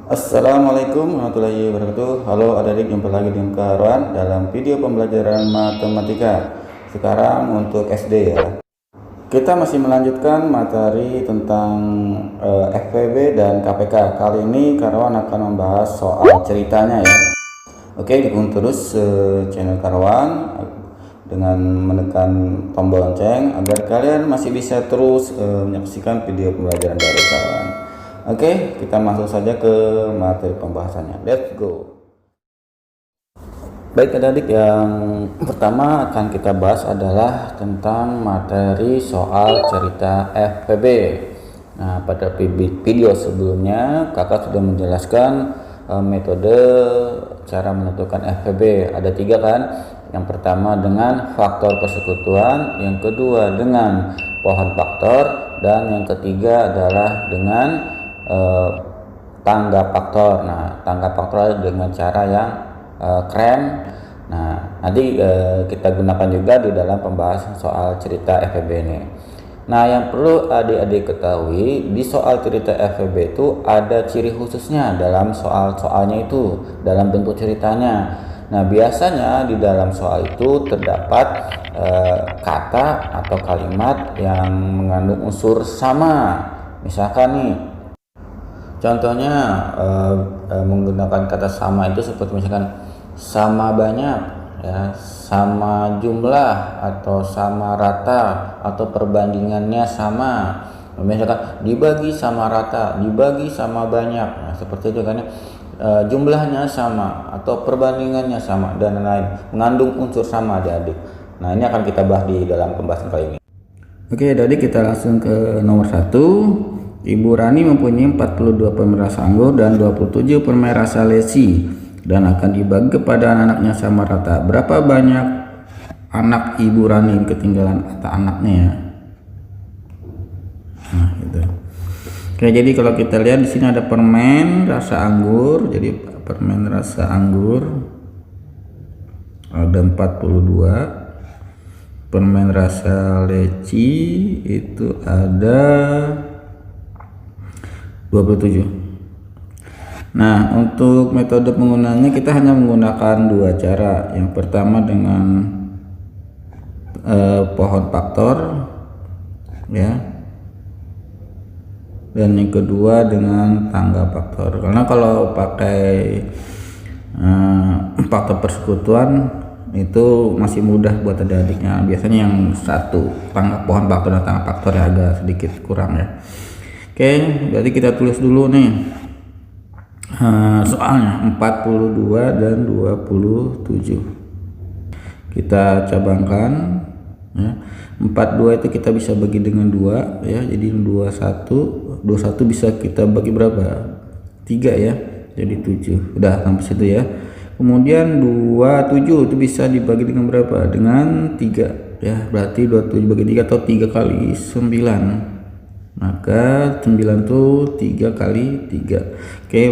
Assalamualaikum warahmatullahi wabarakatuh. Halo adik-adik, jumpa lagi dengan Kak Arwan dalam video pembelajaran matematika. Sekarang untuk SD ya. Kita masih melanjutkan materi tentang FPB dan KPK. Kali ini Kak Arwan akan membahas soal ceritanya ya. Oke, dukung terus channel Kak Arwan dengan menekan tombol lonceng agar kalian masih bisa terus menyaksikan video pembelajaran dari Kak Arwan. Oke, kita masuk saja ke materi pembahasannya. Let's go. Baik adik-adik, yang pertama akan kita bahas adalah tentang materi soal cerita FPB. Nah, pada video sebelumnya kakak sudah menjelaskan metode cara menentukan FPB. Ada 3 kan? Yang pertama dengan faktor persekutuan, yang kedua dengan pohon faktor, dan yang ketiga adalah dengan tangga faktor. Nah, tangga faktor dengan cara yang keren. Nah, nanti kita gunakan juga di dalam pembahasan soal cerita FPB ini. Nah, yang perlu adik-adik ketahui, di soal cerita FPB itu ada ciri khususnya dalam soalnya itu, dalam bentuk ceritanya. Nah, biasanya di dalam soal itu terdapat kata atau kalimat yang mengandung unsur sama. Misalkan nih, contohnya menggunakan kata sama itu seperti misalkan sama banyak ya, sama jumlah, atau sama rata, atau perbandingannya sama. Misalkan dibagi sama rata, dibagi sama banyak. Nah, seperti itu kan ya. Jumlahnya sama atau perbandingannya sama dan lain-lain, mengandung unsur sama adik-adik. Nah, ini akan kita bahas di dalam pembahasan kali ini. Oke adik-adik, kita langsung ke nomor 1. Ibu Rani mempunyai 42 permen rasa anggur dan 27 permen rasa lesi dan akan dibagi kepada anak-anaknya sama rata. Berapa banyak anak Ibu Rani yang ketinggalan kata anaknya ya? Nah, gitu. Oke, jadi kalau kita lihat di sini ada permen rasa anggur. Jadi permen rasa anggur ada 42. Permen rasa leci itu ada 27. Nah, untuk metode penggunaannya kita hanya menggunakan 2 cara. Yang pertama dengan pohon faktor ya, dan yang kedua dengan tangga faktor. Karena kalau pakai faktor persekutuan itu masih mudah buat adik-adiknya. Biasanya yang satu pohon faktor dan tangga faktor ya agak sedikit kurang ya. Oke, berarti kita tulis dulu nih soalnya 42 dan 27. Kita cabangkan ya. 42 itu kita bisa bagi dengan 2 ya. Jadi 21 bisa kita bagi berapa? 3 ya. Jadi 7. Udah sampai situ ya. Kemudian 27 itu bisa dibagi dengan berapa? Dengan 3 ya. Berarti 27 bagi 3 atau 3 kali 9. Maka 9 itu 3 kali 3. Oke,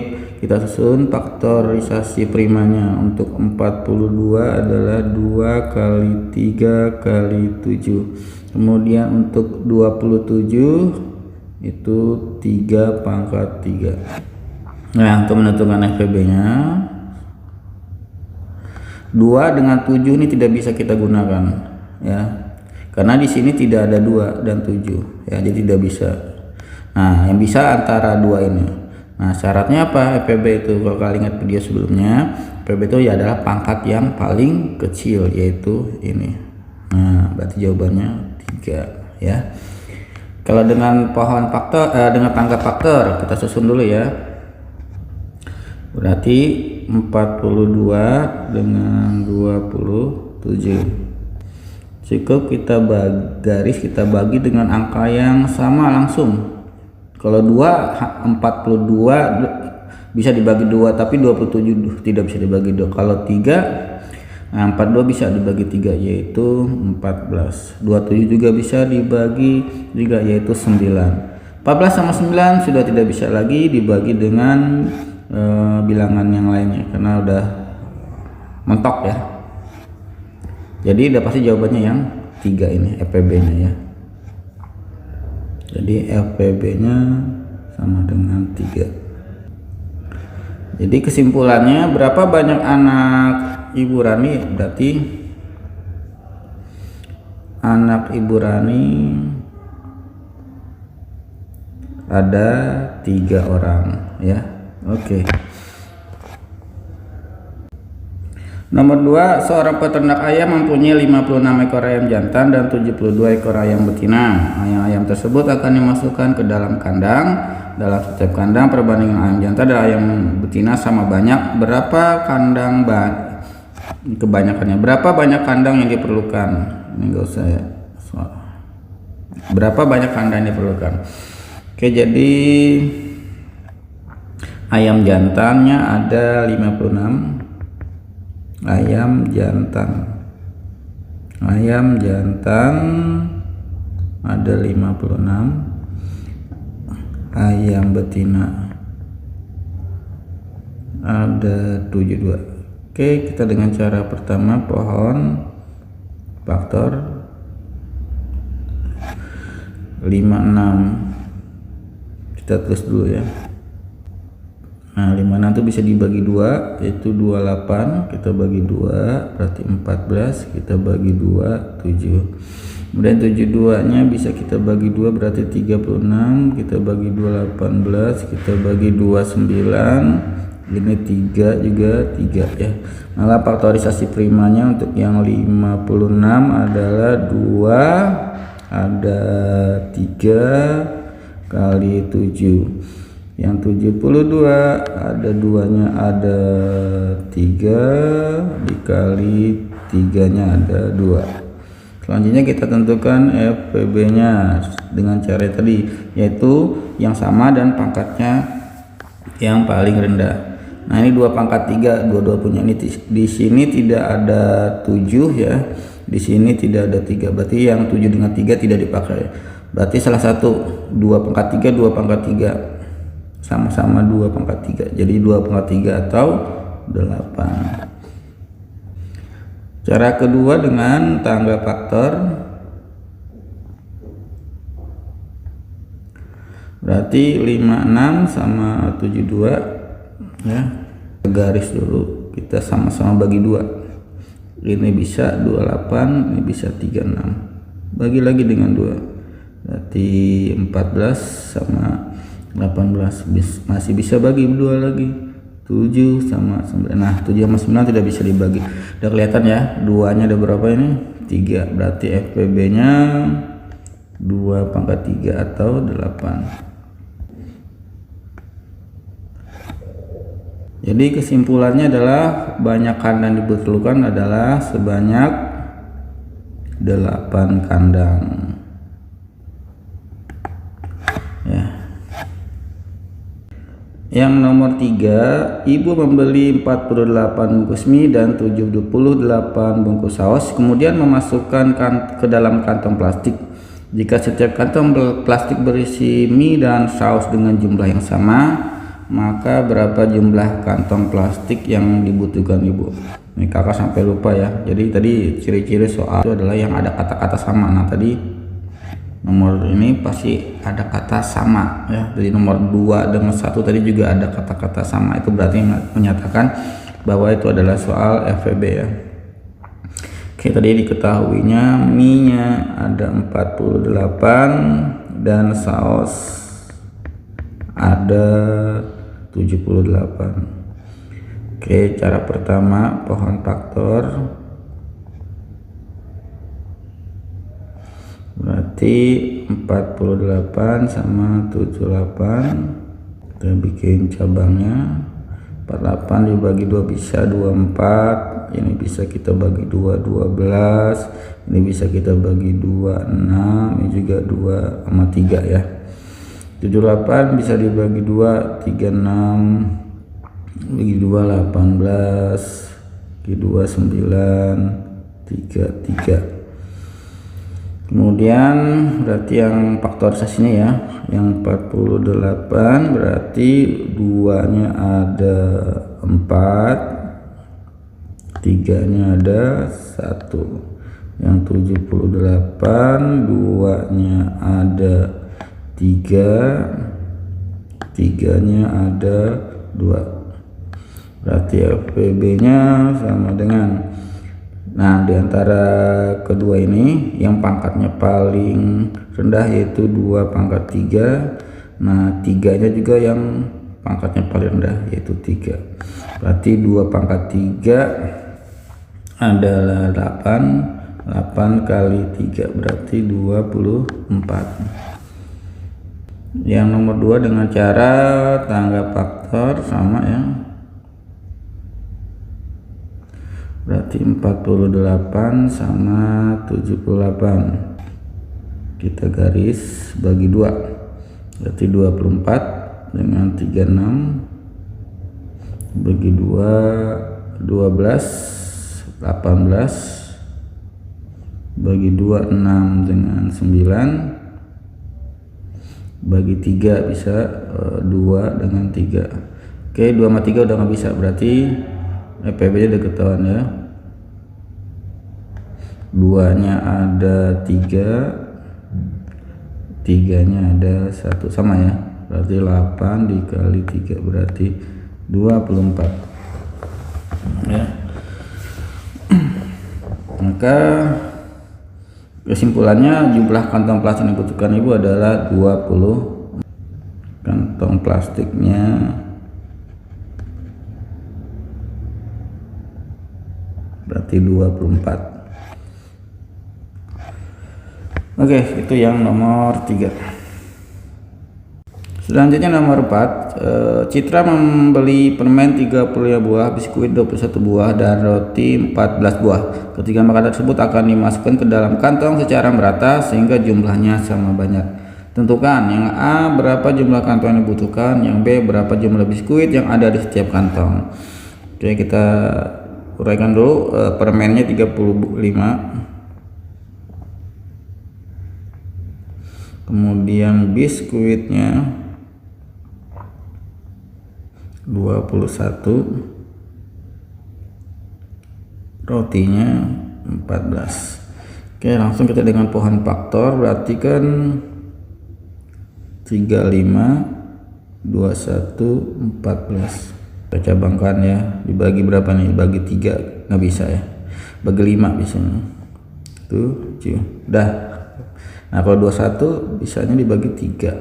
kita susun faktorisasi primanya. Untuk 42 adalah 2 kali 3 kali 7. Kemudian untuk 27 itu 3 pangkat 3. Nah, untuk menentukan FPB nya 2 dengan 7 ini tidak bisa kita gunakan ya. Karena di sini tidak ada 2 dan 7 ya, jadi tidak bisa. Nah, yang bisa antara 2 ini. Nah, syaratnya apa FPB itu? Kalau kalian ingat video sebelumnya, FPB itu ya adalah pangkat yang paling kecil, yaitu ini. Nah, berarti jawabannya 3 ya. Kalau dengan pohon faktor dengan tangga faktor, kita susun dulu ya. Berarti 42 dengan 27. Cukup kita kita bagi dengan angka yang sama langsung. Kalau 42 bisa dibagi 2, tapi 27 tidak bisa dibagi 2. Kalau 3, nah 42 bisa dibagi 3 yaitu 14. 27 juga bisa dibagi 3 yaitu 9. 14 sama 9 sudah tidak bisa lagi dibagi dengan bilangan yang lainnya karena udah mentok ya. Jadi udah pasti jawabannya yang 3 ini FPB nya ya. Jadi FPB nya sama dengan 3. Jadi kesimpulannya, berapa banyak anak Ibu Rani? Berarti anak Ibu Rani ada 3 orang ya. Oke. Nomor 2, seorang peternak ayam mempunyai 56 ekor ayam jantan dan 72 ekor ayam betina. Ayam-ayam tersebut akan dimasukkan ke dalam kandang. Dalam setiap kandang perbandingan ayam jantan dan ayam betina sama banyak. Berapa kandang kebanyakannya? Berapa banyak kandang yang diperlukan? Ini enggak usah ya. Berapa banyak kandang yang diperlukan? Oke, jadi ayam jantannya ada 56. Ayam jantan ada 56. Ayam betina ada 72. Oke, kita dengan cara pertama pohon faktor 56 kita tulis dulu ya. Nah, 56 itu bisa dibagi 2, yaitu 28 kita bagi 2 berarti 14, kita bagi 2 7. Kemudian 72 nya bisa kita bagi 2 berarti 36, kita bagi 2 18, kita bagi 2 9. Ini 3 juga 3 ya. Maka faktorisasi primanya untuk yang 56 adalah 2 ada 3 kali 7. Yang 72 ada 2-nya ada 3 dikali 3-nya ada 2. Selanjutnya kita tentukan FPB nya dengan cara tadi, yaitu yang sama dan pangkatnya yang paling rendah. Nah, ini 2 pangkat 3, dua-dua punya. Ini di sini tidak ada 7 ya. Di sini tidak ada 3. Berarti yang 7 dengan 3 tidak dipakai. Berarti salah satu 2 pangkat 3, 2 pangkat 3. Sama-sama 2 pangkat 3, jadi 2 pangkat 3 atau 8. Cara kedua dengan tangga faktor, berarti 56 sama 72 ya. Garis dulu, kita sama-sama bagi 2. Ini bisa 28, ini bisa 36. Bagi lagi dengan 2, berarti 14 sama 18, masih bisa bagi 2 lagi. 7 sama 9. Nah, 7 sama 9 tidak bisa dibagi. Udah kelihatan ya, 2-nya ada berapa ini? 3. Berarti FPB nya 2 pangkat 3 atau 8. Jadi kesimpulannya adalah banyak kandang diperlukan adalah sebanyak 8 kandang ya. Yang nomor 3, ibu membeli 48 bungkus mie dan 78 bungkus saus, kemudian memasukkan ke dalam kantong plastik. Jika setiap kantong plastik berisi mie dan saus dengan jumlah yang sama, maka berapa jumlah kantong plastik yang dibutuhkan ibu? Ini kakak sampai lupa ya. Jadi tadi ciri-ciri soal itu adalah yang ada kata-kata sama. Nah, tadi nomor ini pasti ada kata sama ya. Jadi nomor 2 dengan 1 tadi juga ada kata-kata sama. Itu berarti menyatakan bahwa itu adalah soal FVB ya. Oke, tadi diketahuinya mie-nya ada 48 dan saus ada 78. Oke, cara pertama pohon faktor, berarti 48 sama 78, kita bikin cabangnya. 48 dibagi 2 bisa 24, ini bisa kita bagi 2 12, ini bisa kita bagi 2 6, ini juga 2 sama 3 ya. 78 bisa dibagi 2 36, bagi 2 18, bagi 2 9 3. Kemudian berarti yang faktorisasinya ya, yang 48 berarti 2-nya ada 4, 3-nya ada 1. Yang 78 2-nya ada 3, 3-nya ada 2. berarti FPB-nya sama dengan, nah diantara kedua ini yang pangkatnya paling rendah yaitu 2 pangkat 3. Nah 3-nya juga yang pangkatnya paling rendah yaitu 3. Berarti 2 pangkat 3 adalah 8. 8 kali 3 berarti 24. Yang nomor 2 dengan cara tangga faktor sama ya, berarti 48 sama 78. Kita garis bagi 2, berarti 24 dengan 36 bagi 2 12, 18 bagi 2 6 dengan 9 bagi 3 bisa 2 dengan 3. Oke, 2 sama 3 udah nggak bisa, berarti FPB nya udah ketahuan ya. 2 nya ada 3, 3 nya ada 1, sama ya, berarti 8 dikali 3 berarti 24 ya. Maka kesimpulannya jumlah kantong plastik yang dibutuhkan ibu adalah 20. Kantong plastiknya berarti 24. Oke, itu yang nomor 3. Selanjutnya nomor 4, Citra membeli permen 30 buah, biskuit 21 buah, dan roti 14 buah. Ketiga makanan tersebut akan dimasukkan ke dalam kantong secara merata sehingga jumlahnya sama banyak. Tentukan yang A berapa jumlah kantong yang dibutuhkan, yang B berapa jumlah biskuit yang ada di setiap kantong. Oke, kita uraikan dulu. Permennya 35, kemudian biskuitnya 21, rotinya 14. Oke, langsung kita dengan pohon faktor, berarti kan 35 21 14. Kita cabangkan ya, dibagi berapa nih? Bagi 3 nggak bisa ya, bagi 5 biasanya. 7 dah. Nah kalau 21 bisanya dibagi 3,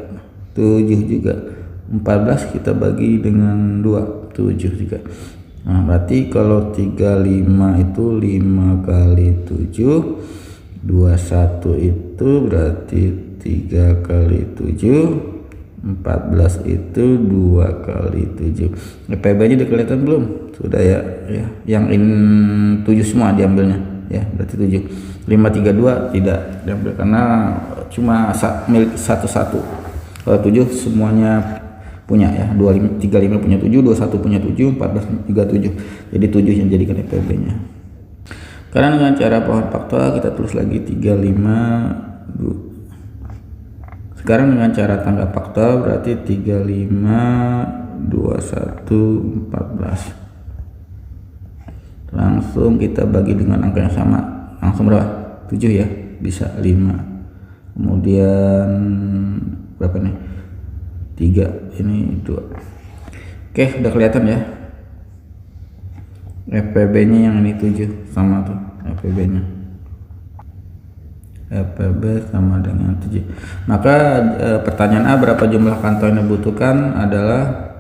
7 juga. 14 kita bagi dengan 2, 7 juga. Nah berarti kalau 35 itu 5 kali 7, 21 itu berarti 3 kali 7, 14 itu 2 kali 7. PB nya udah kelihatan belum? Sudah ya, yang ini 7 semua diambilnya ya, berarti 7. 532 tidak diambil karena cuma milik satu-satu. Kalau 7 semuanya punya ya, 35 punya 7, 21 punya 7, 14 juga 7. Jadi 7 yang jadikan FPB nya. Karena dengan cara pohon faktor kita tulis lagi 35. Sekarang dengan cara tangga faktor berarti 35 21 14. Langsung kita bagi dengan angka yang sama. Langsung berapa? 7 ya, bisa 5. Kemudian berapa nih? 3, ini 2. Oke, udah kelihatan ya. FPB nya yang ini 7, sama tuh FPB nya. FPB sama dengan 7. Maka pertanyaan A, berapa jumlah kantong yang dibutuhkan adalah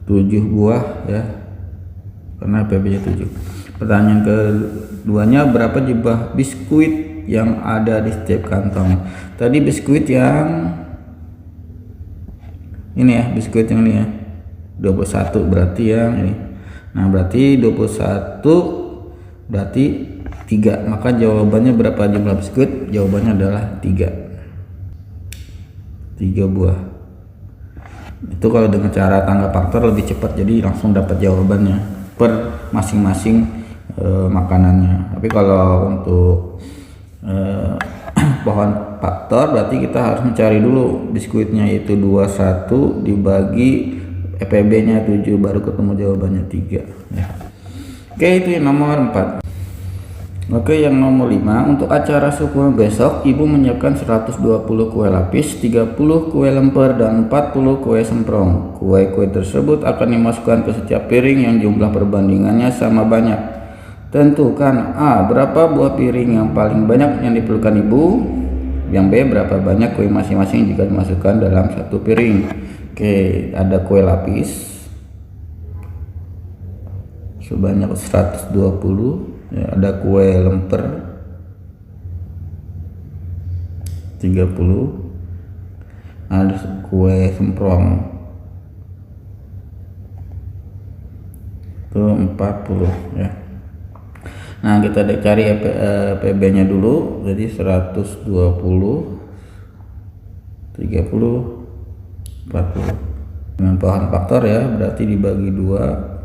7 buah ya, karena FPB nya 7. Pertanyaan keduanya, berapa jumlah biskuit yang ada di setiap kantong. Tadi biskuit yang ini ya, biskuit yang ini ya 21 berarti yang ini. Nah berarti 21 berarti 3, maka jawabannya berapa jumlah biskuit? Jawabannya adalah 3 buah. Itu kalau dengan cara tangga faktor lebih cepat, jadi langsung dapat jawabannya per masing-masing makanannya. Tapi kalau untuk pohon faktor berarti kita harus mencari dulu biskuitnya, itu 21 dibagi FPB nya 7, baru ketemu jawabannya 3 ya. Oke, itu yang nomor 4. Oke, yang nomor 5, untuk acara syukuran besok, ibu menyiapkan 120 kue lapis, 30 kue lemper, dan 40 kue semprong. Kue-kue tersebut akan dimasukkan ke setiap piring yang jumlah perbandingannya sama banyak. Tentukan A, berapa buah piring yang paling banyak yang diperlukan ibu. Yang B, berapa banyak kue masing-masing jika dimasukkan dalam satu piring. Oke, ada kue lapis sebanyak 120 ya, ada kue lemper 30, ada kue semprong itu 40 ya. Nah, kita cari PB nya dulu. Jadi 120 30 40 dengan bahan faktor ya, berarti dibagi 2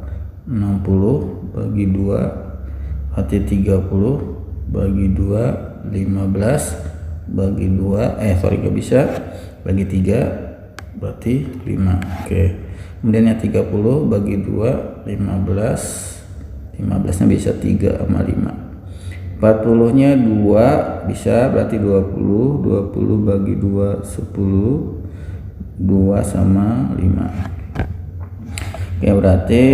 60 bagi 2 berarti 30 bagi 2 15 bagi 2 gak bisa, bagi 3 berarti 5. Oke, kemudian yang 30 bagi 2 15 nya bisa 3 sama 5. 40 nya 2 bisa, berarti 20 bagi 2 10 2 sama 5. Oke, berarti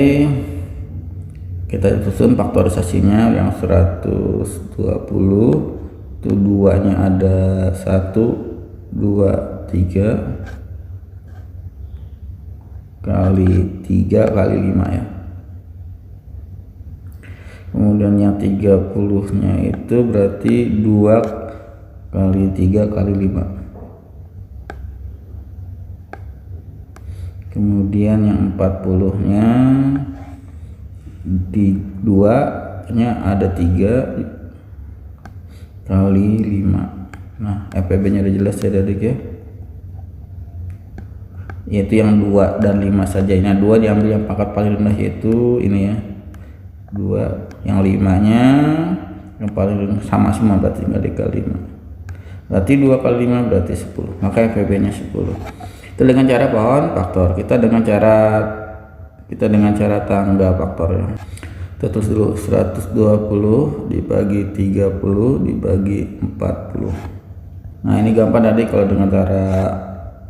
kita susun faktorisasinya. Yang 120 itu 2 nya ada 1 2 3 kali 3 kali 5 ya. Kemudian yang 30 nya itu berarti 2 kali 3 kali 5. Kemudian yang 40 nya di 2 nya ada 3 kali 5. Nah, FPB nya udah jelas ya adik ya, yaitu yang 2 dan 5 saja. Ini 2 diambil yang pangkat paling rendah, yaitu ini ya 2. Yang 5 nya yang paling rendah sama semua, berarti tinggal dikali 5, berarti 2 kali 5 berarti 10, maka FPB nya 10. Itu dengan cara pohon faktor. Kita dengan cara tangga faktornya. Kita tulis dulu 120 dibagi 30 dibagi 40. Nah, ini gampang tadi. Kalau dengan cara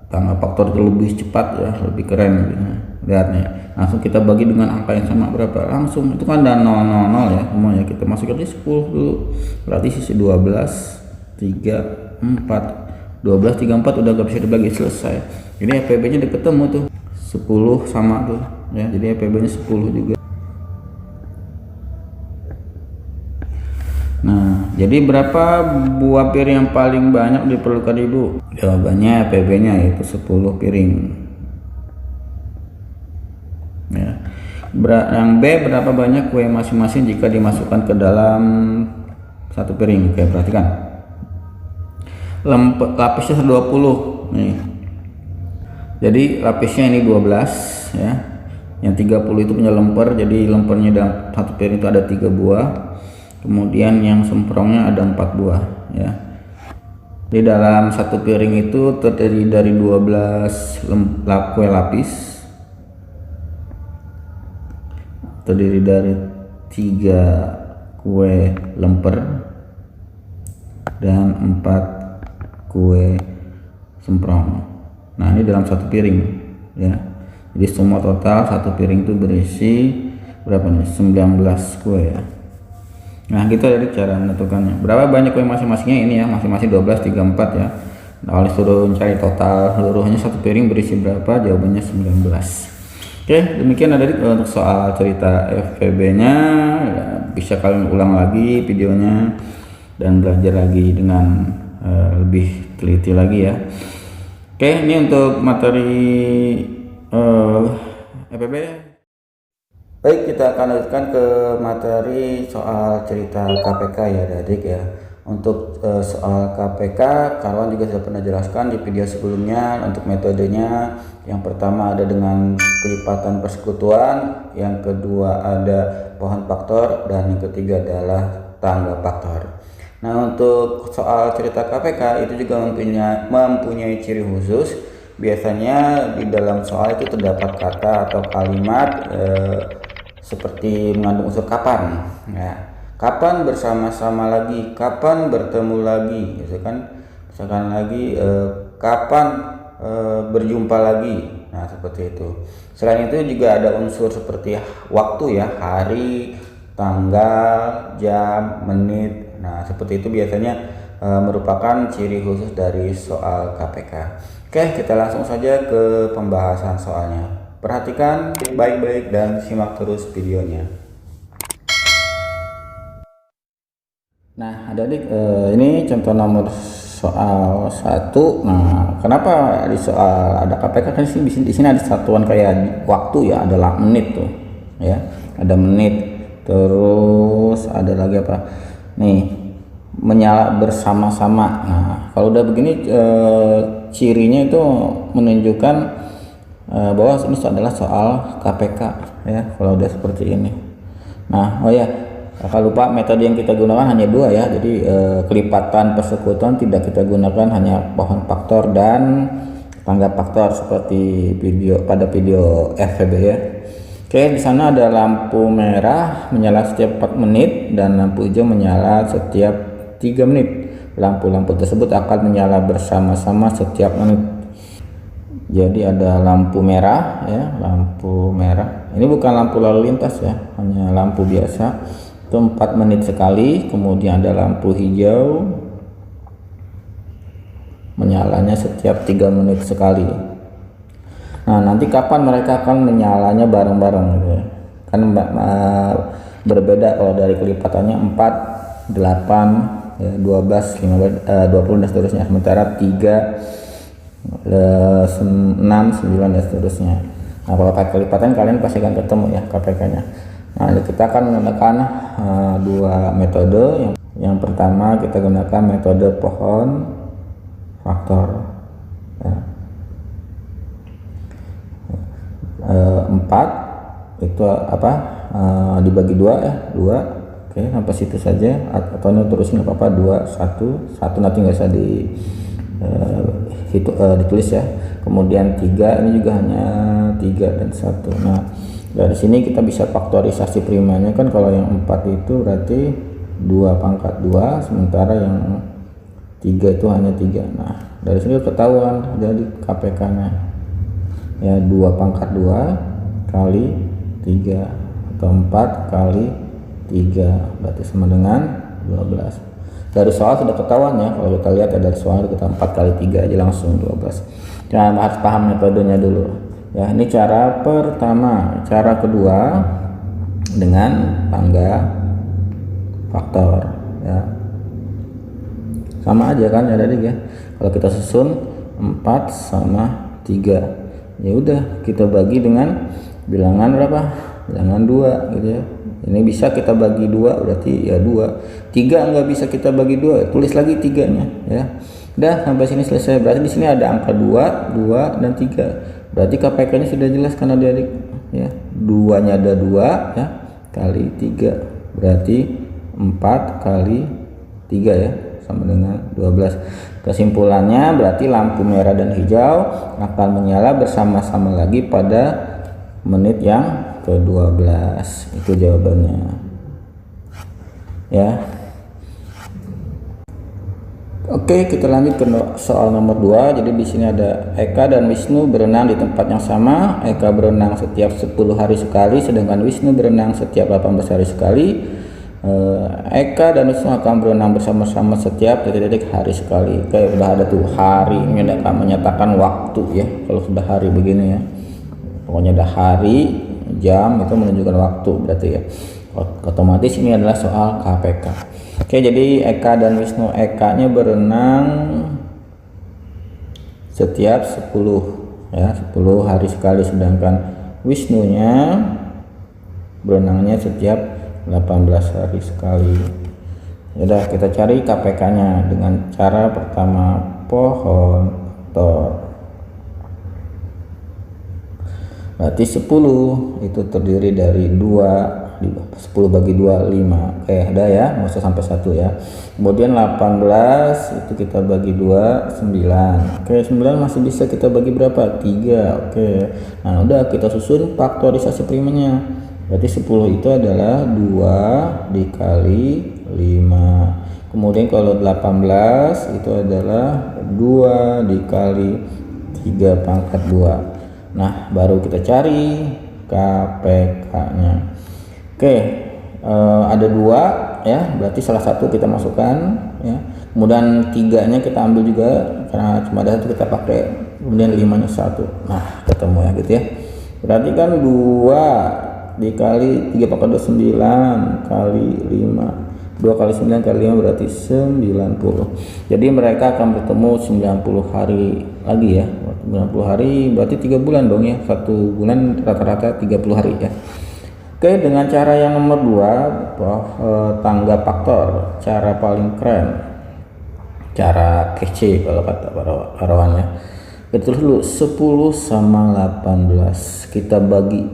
tangga faktor itu lebih cepat ya, lebih keren gitu. Lihat nih, langsung kita bagi dengan angka yang sama berapa, langsung itu kan ada 000 ya semuanya. Kita masukkan di 10 dulu, berarti sisi 12 3 4 12 3 4 udah gak bisa dibagi, selesai. Jadi FPB nya udah ketemu tuh 10 sama tuh ya, jadi FPB nya 10 juga. Nah, jadi berapa buah piring yang paling banyak diperlukan ibu? Jawabannya FPB nya yaitu 10 piring ya. Yang B, berapa banyak kue masing-masing jika dimasukkan ke dalam satu piring? Oke, perhatikan, lapisnya 20 nih, jadi lapisnya ini 12 ya. Yang 30 itu punya lemper, jadi lempernya dalam satu piring itu ada 3 buah. Kemudian yang semprongnya ada 4 buah ya. Di dalam satu piring itu terdiri dari 12 kue lapis, terdiri dari 3 kue lemper dan 4 kue semprong. Nah, ini dalam satu piring ya. Jadi semua total satu piring itu berisi berapa nih? 19 kue ya. Nah, gitu dari cara menentukannya. Berapa banyak kue masing-masingnya ini ya, masing-masing 12 3 4 ya. Nah, oleh suruh mencari total seluruhnya satu piring berisi berapa, jawabannya 19. Oke, demikian dari untuk soal cerita FPB-nya ya, bisa kalian ulang lagi videonya dan belajar lagi dengan lebih teliti lagi ya. Oke, ini untuk materi FPB. Baik, kita akan lanjutkan ke materi soal cerita KPK ya adik ya. Untuk soal KPK, kawan juga sudah pernah jelaskan di video sebelumnya. Untuk metodenya, yang pertama ada dengan kelipatan persekutuan, yang kedua ada pohon faktor, dan yang ketiga adalah tangga faktor. Nah, untuk soal cerita KPK itu juga mempunyai ciri khusus. Biasanya di dalam soal itu terdapat kata atau kalimat seperti mengandung unsur kapan ya. Kapan bersama-sama lagi, kapan bertemu lagi, gitu kan. Misalkan lagi kapan berjumpa lagi. Nah, seperti itu. Selain itu juga ada unsur seperti waktu ya, hari, tanggal, jam, menit. Nah, seperti itu biasanya merupakan ciri khusus dari soal KPK. Oke, kita langsung saja ke pembahasan soalnya. Perhatikan baik-baik dan simak terus videonya. Nah, adik-adik, ini contoh nomor soal 1. Nah, kenapa di soal ada KPK kan di sini ada satuan kayak waktu ya, adalah menit tuh. Ya, ada menit. Terus ada lagi apa? Nih, menyala bersama-sama. Nah, kalau udah begini cirinya itu menunjukkan bahwa ini adalah soal KPK ya, kalau udah seperti ini. Nah, oh ya, kalau lupa, metode yang kita gunakan hanya dua ya. Jadi kelipatan persekutuan tidak kita gunakan, hanya pohon faktor dan tangga faktor seperti pada video FVB ya. Oke, di sana ada lampu merah menyala setiap 4 menit dan lampu hijau menyala setiap 3 menit. Lampu-lampu tersebut akan menyala bersama-sama setiap menit. Jadi ada lampu merah ya, lampu merah. Ini bukan lampu lalu lintas ya, hanya lampu biasa. Itu 4 menit sekali. Kemudian ada lampu hijau menyalanya setiap 3 menit sekali. Nah, nanti kapan mereka akan menyalanya bareng-bareng gitu ya. Kan berbeda kalau dari kelipatannya 4, 8, ya, 12, 15, 20 dan seterusnya. Sementara 3, 6, 9 dan seterusnya. Nah, kalau pakai kelipatan kalian pasti akan ketemu ya KPK-nya. Nah, kita akan menggunakan dua metode. Yang pertama kita gunakan metode pohon faktor ya. 4 itu apa, dibagi 2 ya, 2. Oke, sampai situ saja, atau ini terusin nggak apa-apa, 2, 1 nanti nggak usah ditulis ya. Kemudian 3, ini juga hanya 3 dan 1. Nah, dari sini kita bisa faktorisasi primanya kan. Kalau yang 4 itu berarti 2 pangkat 2, sementara yang 3 itu hanya 3. Nah, dari sini ketahuan jadi KPK nya ya, 2 pangkat 2 kali 3 atau 4 kali 3 berarti sama dengan 12. Dari soal sudah ketahuan ya, kalau kita lihat ya, dari soal kita 4 kali 3 aja langsung 12. Jangan harus paham metodenya dulu ya. Ini cara pertama. Cara kedua dengan tangga faktor ya, sama aja kan ya adik ya. Kalau kita susun 4 sama 3, ya udah kita bagi dengan bilangan berapa, bilangan 2 gitu ya. Ini bisa kita bagi 2 berarti ya 2. 3 nggak bisa kita bagi 2, tulis lagi 3-nya ya. Udah sampai sini selesai. Berarti di sini ada angka 2, 2 dan 3. Berarti KPK-nya sudah jelas kan adik-adik ya. 2-nya ada 2 ya, kali 3 berarti 4 kali 3 ya, sama dengan 12. Kesimpulannya berarti lampu merah dan hijau akan menyala bersama-sama lagi pada menit yang ke-12. Itu jawabannya ya. Oke, kita lanjut ke soal nomor 2. Jadi di sini ada Eka dan Wisnu berenang di tempat yang sama. Eka berenang setiap 10 hari sekali, sedangkan Wisnu berenang setiap 18 hari sekali. Eka dan Wisnu akan berenang bersama-sama setiap titik-titik hari sekali. Kayak udah ada tuh hari, ini akan menyatakan waktu ya. Kalau sudah hari begini ya, pokoknya ada hari, jam, itu menunjukkan waktu berarti ya. Otomatis ini adalah soal KPK. Oke, jadi Eka dan Wisnu, Eka-nya berenang setiap 10 ya, 10 hari sekali, sedangkan Wisnunya berenangnya setiap 18 hari sekali. Udah, kita cari KPK-nya dengan cara pertama pohon faktor. Berarti 10 itu terdiri dari 2, 10 bagi 2 5. Ada ya, nggak usah sampai 1 ya. Kemudian 18 itu kita bagi 2 9. 9 masih bisa kita bagi berapa? 3. Nah udah, kita susun faktorisasi primanya. Berarti 10 itu adalah 2 dikali 5. Kemudian kalau 18 itu adalah 2 dikali 3 pangkat 2. Nah, baru kita cari KPK-nya. Oke, ada 2 ya, berarti salah satu kita masukkan ya. Kemudian 3-nya kita ambil juga karena cuma ada satu kita pakai. Kemudian 5-nya 1. Nah, ketemu ya gitu ya. Berarti kan 2 dikali 3 pangkat 2 9 kali 5. 2 kali 9 kali 5 berarti 90. Jadi mereka akan bertemu 90 hari lagi ya. 90 hari berarti 3 bulan dong ya. 1 bulan rata-rata 30 hari ya. Oke, dengan cara yang nomor 2, tangga faktor, cara paling keren, cara kece kalau kata parawannya. Kita tulis dulu 10 sama 18 kita bagi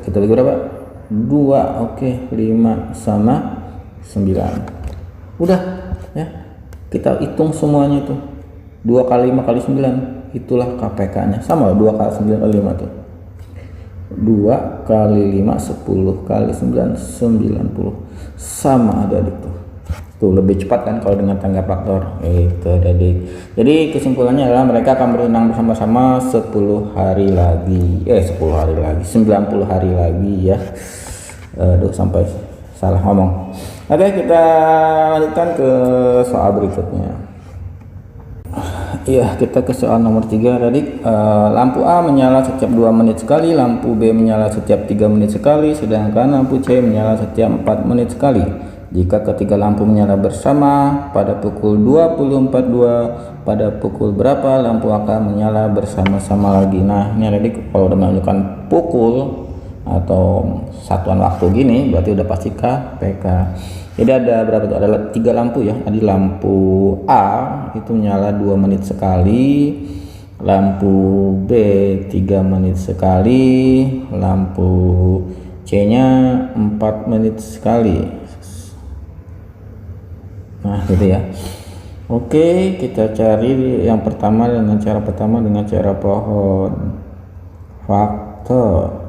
kita bagi berapa? 2. Oke, 5 sama 9. Udah ya, kita hitung semuanya tuh. 2 kali 5 kali 9 itulah KPK nya, sama 2 kali 9 kali 5 tuh. 2 kali 5 10 kali 9 90 sama adik-adik tuh lebih cepat kan kalau dengan tangga faktor itu adik. Jadi kesimpulannya adalah mereka akan berenang bersama-sama 10 hari lagi 10 hari lagi 90 hari lagi ya. Sampai salah ngomong. Oke, kita lanjutkan ke soal berikutnya. Iya, kita ke soal nomor 3 adik. Lampu A menyala setiap 2 menit sekali, lampu B menyala setiap 3 menit sekali, sedangkan lampu C menyala setiap 4 menit sekali. Jika ketiga lampu menyala bersama pada pukul 20.42, pada pukul berapa lampu akan menyala bersama-sama lagi? Nah, ini adik kalau udah menunjukkan pukul atau satuan waktu gini berarti udah pasti KPK. Jadi ada berapa tuh? Ada 3 lampu ya. Ada lampu A itu menyala 2 menit sekali, lampu B 3 menit sekali, lampu C nya 4 menit sekali. Nah gitu ya. Oke, kita cari yang pertama dengan cara pohon faktor.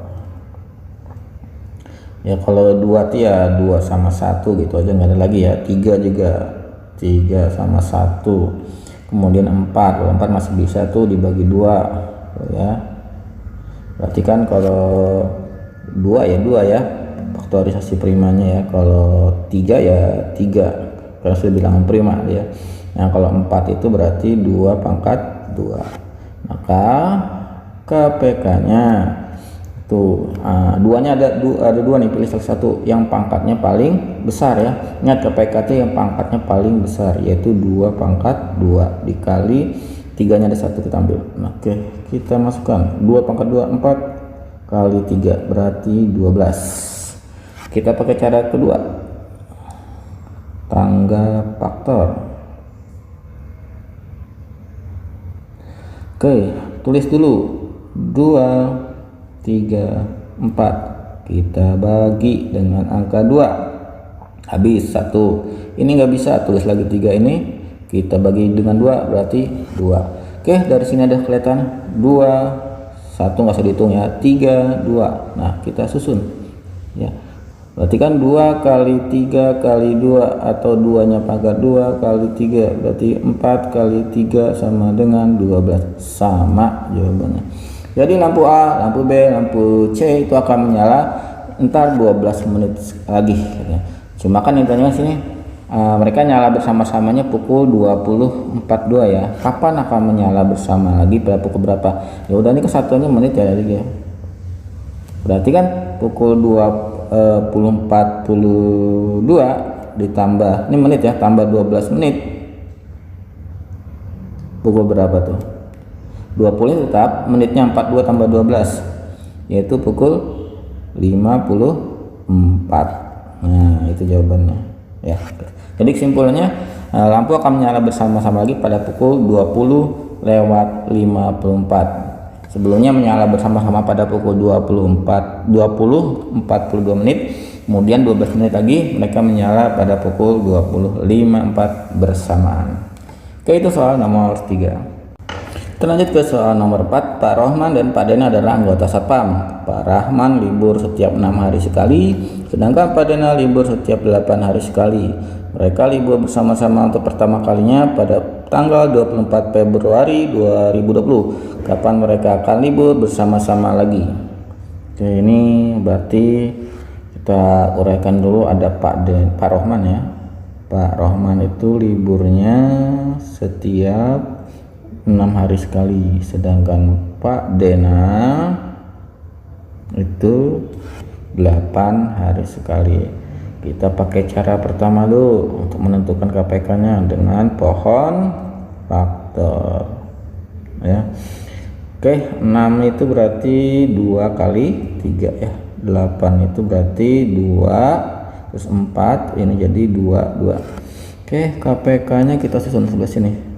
Ya kalau 2 ya 2 sama 1 gitu aja, nggak ada lagi ya. 3 juga 3 sama 1. Kemudian 4, kalau 4 masih bisa tuh dibagi 2 ya. Berarti kan kalau 2 ya faktorisasi primanya ya. Kalau 3 ya 3 karena sudah bilang prima ya. Nah kalau 4 itu berarti 2 pangkat 2. Maka KPK nya tuh 2-nya ada 2 nih, pilih salah satu yang pangkatnya paling besar ya. Ingat KPK itu yang pangkatnya paling besar yaitu 2 pangkat 2 dikali 3-nya ada 1 kita ambil. Oke, kita masukkan 2 pangkat 2 4 kali 3 berarti 12. Kita pakai cara kedua, tangga faktor. Oke, tulis dulu 2 3 4 kita bagi dengan angka 2 habis 1. Ini nggak bisa, tulis lagi 3 ini kita bagi dengan 2 berarti 2. Oke, dari sini ada kelihatan 2 1 nggak usah dihitung ya, 3 2. Nah kita susun ya. Berarti kan 2 kali 3 kali 2 atau 2 nya pangkat 2 kali 3 berarti 4 kali 3 sama dengan 12. Sama jawabannya. Jadi lampu A, lampu B, lampu C itu akan menyala entar 12 menit lagi ya. Cuma kan yang tanya sini mereka nyala bersama-samanya pukul 20.42 ya. Kapan akan menyala bersama lagi pada pukul berapa? Ya udah, ini kesatuannya menit ya tadi ya. Berarti kan pukul 20.42 ditambah ini menit ya, tambah 12 menit. Pukul berapa tuh? 20 tetap, menitnya 42 tambah 12 yaitu pukul 54. Nah itu jawabannya ya. Jadi kesimpulannya lampu akan menyala bersama-sama lagi pada pukul 20.54. Sebelumnya menyala bersama-sama pada pukul 20.42 menit, kemudian 12 menit lagi mereka menyala pada pukul 20.54 bersamaan. Oke, itu soal nomor 3. Kita lanjut ke soal nomor 4. Pak Rohman dan Pak Dena adalah anggota Satpam. Pak Rahman libur setiap 6 hari sekali, sedangkan Pak Dena libur setiap 8 hari sekali. Mereka libur bersama-sama untuk pertama kalinya pada tanggal 24 Februari 2020. Kapan mereka akan libur bersama-sama lagi? Oke, ini berarti kita uraikan dulu. Ada Pak Rohman ya. Pak Rohman itu liburnya setiap 6 hari sekali, sedangkan Pak Dena itu 8 hari sekali. Kita pakai cara pertama dulu untuk menentukan KPK-nya dengan pohon faktor ya. Oke, 6 itu berarti 2 kali 3 ya. 8 itu berarti 2 terus 4, ini jadi 2. Oke, KPK-nya kita susun sebelah sini.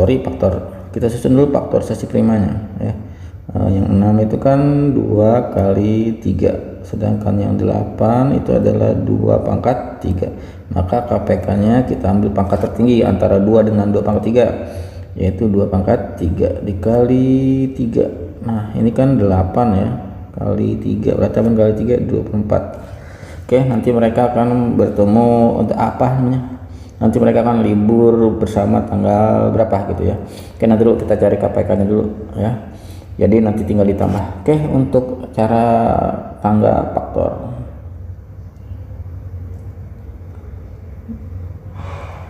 Faktor. Kita susun dulu faktor sesi primanya ya. Yang 6 itu kan 2 kali 3, sedangkan yang 8 itu adalah 2 pangkat 3. Maka KPK-nya kita ambil pangkat tertinggi antara 2 dengan 2 pangkat 3, yaitu 2 pangkat 3 dikali 3. Nah, ini kan 8 ya, kali 3 berarti 8 kali 3 24. Oke, nanti mereka akan bertemu untuk apa namanya? Nanti mereka akan libur bersama tanggal berapa gitu ya. Oke, nanti dulu kita cari KPK-nya dulu ya. Jadi nanti tinggal ditambah. Oke, untuk cara tangga faktor.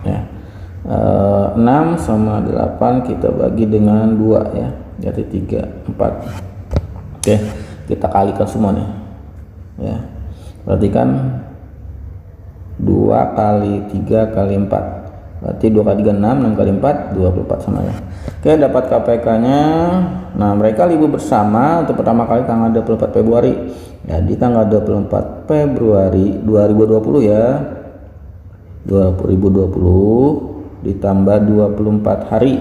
Ya. 6 sama 8 kita bagi dengan 2 ya. Jadi 3, 4. Oke, kita kalikan semua nih. Ya. Berarti kan 2 kali 3 kali 4, berarti 2 kali 3 6, 6 kali 4 24 sama ya. Oke, dapat KPK-nya. Nah, mereka libur bersama untuk pertama kali tanggal 24 Februari. Jadi tanggal 24 Februari 2020 ya. 2020 ditambah 24 hari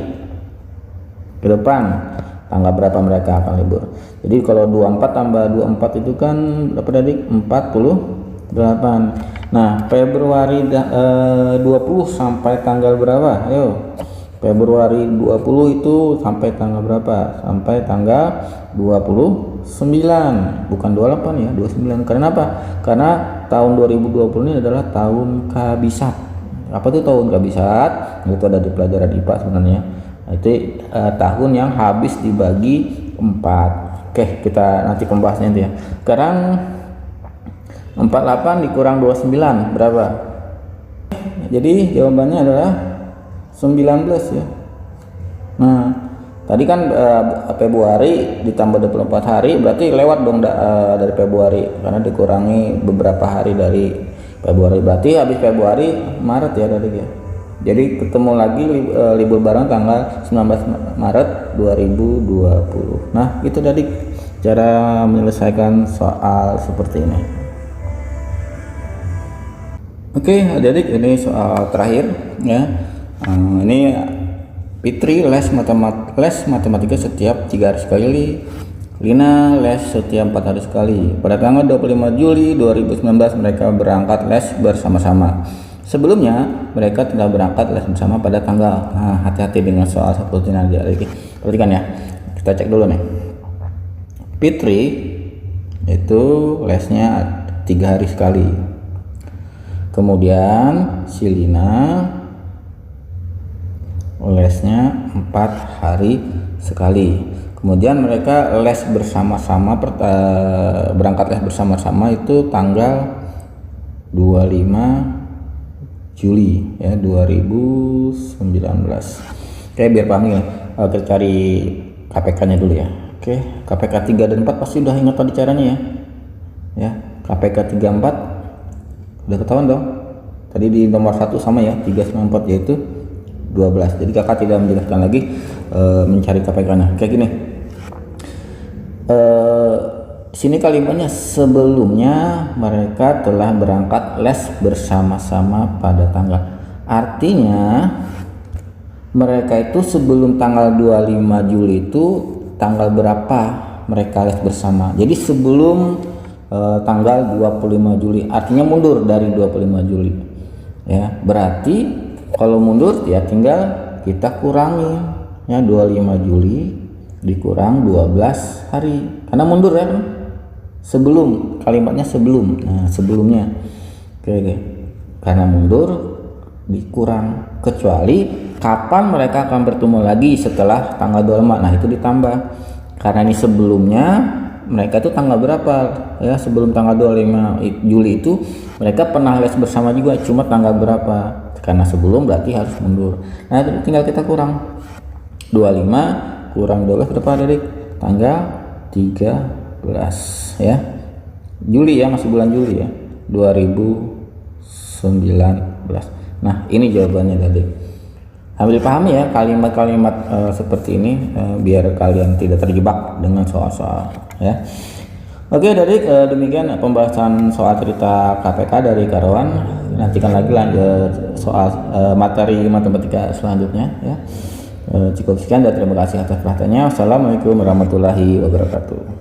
ke depan, tanggal berapa mereka akan libur. Jadi kalau 24 tambah 24 itu kan berapa tadi? 48. Nah, Februari 20 sampai tanggal berapa? Ayo. Februari 20 itu sampai tanggal berapa? Sampai tanggal 29. Bukan 28 ya, 29. Karena apa? Karena tahun 2020 ini adalah tahun kabisat. Apa itu tahun kabisat? Itu ada di pelajaran IPA sebenarnya. Itu tahun yang habis dibagi 4. Oke, kita nanti pembahasnya itu ya. Sekarang 48 dikurang 29 berapa? Jadi jawabannya adalah 19 ya. Nah, tadi kan Februari ditambah 24 hari berarti lewat dong dari Februari, karena dikurangi beberapa hari dari Februari, berarti habis Februari Maret ya tadi ya. Jadi ketemu lagi libur bareng tanggal 19 Maret 2020. Nah, itu tadi cara menyelesaikan soal seperti ini. Oke, adik-adik, ini soal terakhir ya. Ini Fitri les matematika setiap 3 hari sekali, Lina les setiap 4 hari sekali. Pada tanggal 25 Juli 2019 mereka berangkat les bersama-sama. Sebelumnya mereka telah berangkat les bersama pada tanggal. Nah, hati-hati dengan soal seperti ini adik-adik. Perhatikan ya. Kita cek dulu nih. Fitri itu lesnya 3 hari sekali. Kemudian si Lina lesnya 4 hari sekali. Kemudian mereka les bersama-sama, berangkat les bersama-sama itu tanggal 25 Juli ya 2019. Oke, biar paham ya, kita cari KPK-nya dulu ya. Oke, KPK 3 dan 4 pasti udah ingat tadi caranya ya. Ya, KPK 3 4 udah ketahuan dong. Tadi di nomor 1 sama ya, 3 sama 4 yaitu 12. Jadi kakak tidak menjelaskan lagi mencari KPK-nya. Kayak gini. Sini kalimatnya sebelumnya mereka telah berangkat les bersama-sama pada tanggal. Artinya mereka itu sebelum tanggal 25 Juli itu tanggal berapa mereka les bersama. Jadi sebelum tanggal 25 Juli, artinya mundur dari 25 Juli ya. Berarti kalau mundur ya tinggal kita kurangi ya, 25 Juli dikurang 12 hari karena mundur ya kan? Sebelum, kalimatnya sebelum, nah sebelumnya oke. Karena mundur dikurang, kecuali kapan mereka akan bertemu lagi setelah tanggal 25. Nah itu ditambah karena ini sebelumnya mereka itu tanggal berapa ya, sebelum tanggal 25 Juli itu mereka pernah les bersama juga, cuma tanggal berapa, karena sebelum berarti harus mundur. Nah tinggal kita kurang 25 kurang 12 berapa adik? Tanggal 13 ya, Juli ya, masih bulan Juli ya, 2019. Nah ini jawabannya tadi. Ambil pahami ya kalimat-kalimat seperti ini biar kalian tidak terjebak dengan soal-soal ya. Oke dari demikian pembahasan soal cerita KPK dari Karawan. Nantikan lagi lanjut soal materi matematika selanjutnya ya. Cukup sekian dan terima kasih atas perhatiannya. Wassalamualaikum warahmatullahi wabarakatuh.